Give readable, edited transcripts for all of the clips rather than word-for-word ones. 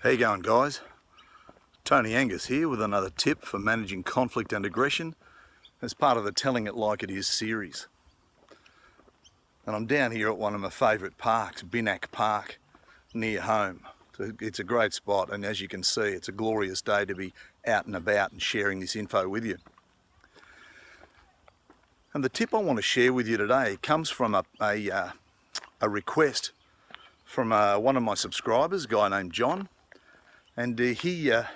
How you going, guys? Tony Angus here with another tip for managing conflict and aggression as part of the Telling It Like It Is series. And I'm down here at one of my favourite parks, Binnack Park, near home. It's a great spot, and as you can see, it's a glorious day to be out and about and sharing this info with you. And the tip I want to share with you today comes from a request from one of my subscribers, a guy named John. And he, as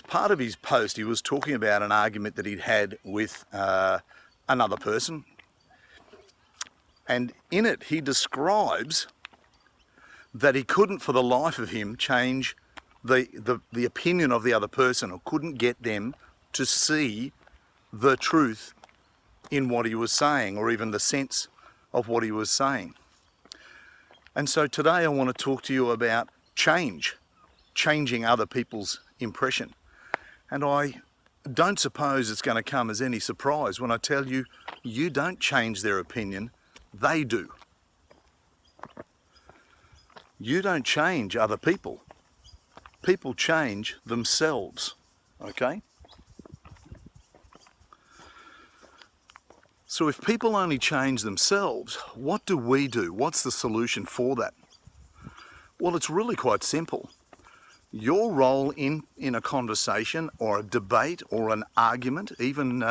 part of his post, he was talking about an argument that he'd had with another person. And in it, he describes that he couldn't for the life of him change the opinion of the other person, or couldn't get them to see the truth in what he was saying, or even the sense of what he was saying. And so today I want to talk to you about changing other people's impression. And I don't suppose it's going to come as any surprise when I tell you, you don't change their opinion, they do. You don't change other people. People change themselves, okay? So if people only change themselves, what do we do? What's the solution for that? Well, it's really quite simple. Your role in a conversation or a debate or an argument, even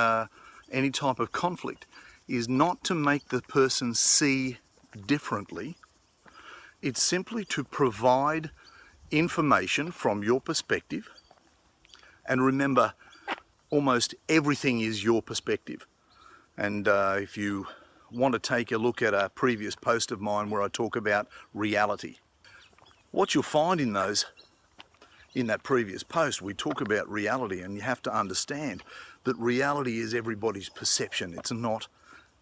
any type of conflict, is not to make the person see differently. It's simply to provide information from your perspective. And remember, almost everything is your perspective. And if you want to take a look at a previous post of mine where I talk about reality, what you'll find in that previous post, we talk about reality, and you have to understand that reality is everybody's perception. It's not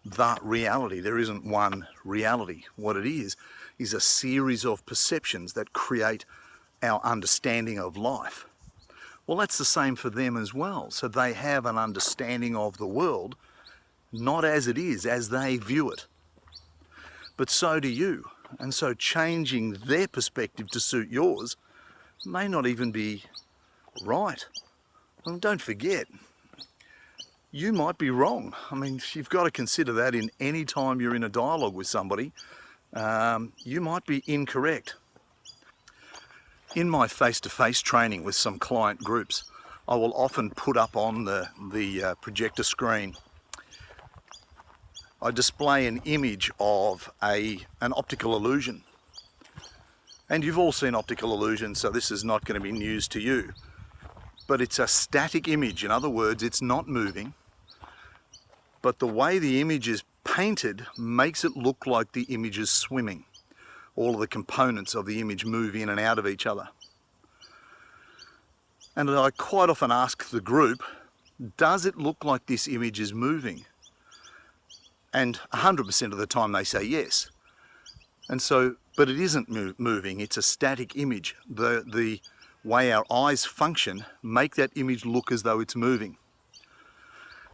the reality. There isn't one reality. What it is a series of perceptions that create our understanding of life. Well, that's the same for them as well. So they have an understanding of the world, not as it is, as they view it. But so do you. And so changing their perspective to suit yours may not even be right. Well, don't forget, you might be wrong. I mean, you've got to consider that in any time you're in a dialogue with somebody. You might be incorrect. In my face-to-face training with some client groups, I will often put up on the projector screen, I display an image of an optical illusion. And you've all seen optical illusion, so this is not going to be news to you. But it's a static image. In other words, it's not moving. But the way the image is painted makes it look like the image is swimming. All of the components of the image move in and out of each other. And I quite often ask the group, does it look like this image is moving? And 100% of the time they say yes. And so, but it isn't moving, it's a static image. The way our eyes function make that image look as though it's moving.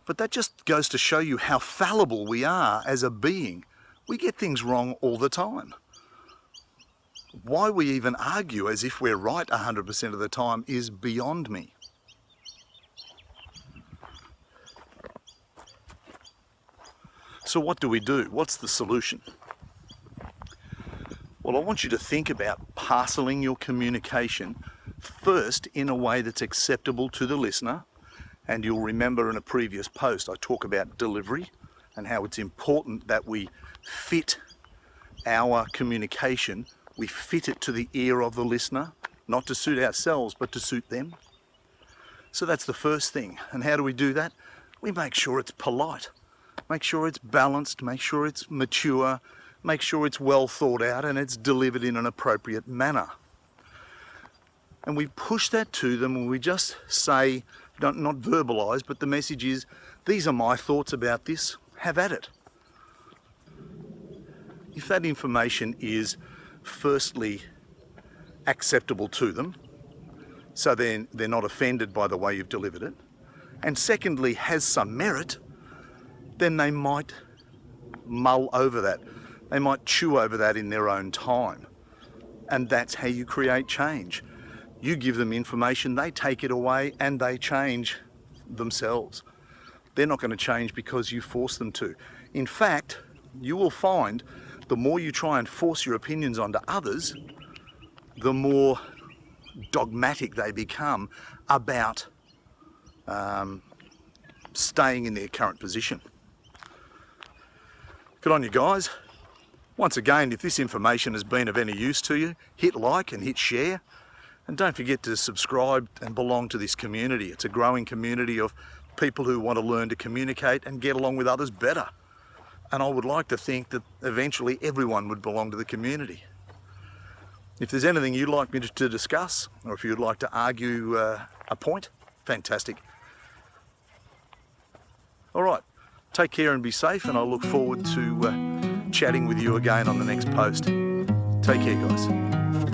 But that just goes to show you how fallible we are as a being. We get things wrong all the time. Why we even argue as if we're right 100% of the time is beyond me. So what do we do? What's the solution? Well, I want you to think about parceling your communication first in a way that's acceptable to the listener. And you'll remember in a previous post I talk about delivery and how it's important that we fit our communication, we fit it to the ear of the listener, not to suit ourselves but to suit them. So that's the first thing. And how do we do that? We make sure it's polite. Make sure it's balanced, make sure it's mature, make sure it's well thought out and it's delivered in an appropriate manner. And we push that to them and we just say, not verbalise, but the message is, these are my thoughts about this, have at it. If that information is firstly acceptable to them, so they're not offended by the way you've delivered it, and secondly has some merit, then they might mull over that. They might chew over that in their own time. And that's how you create change. You give them information, they take it away, and they change themselves. They're not going to change because you force them to. In fact, you will find the more you try and force your opinions onto others, the more dogmatic they become about staying in their current position. Good on you guys. Once again, if this information has been of any use to you, hit like and hit share. And don't forget to subscribe and belong to this community. It's a growing community of people who want to learn to communicate and get along with others better. And I would like to think that eventually everyone would belong to the community. If there's anything you'd like me to discuss, or if you'd like to argue a point, fantastic. All right, take care and be safe, and I look forward to chatting with you again on the next post. Take care, guys.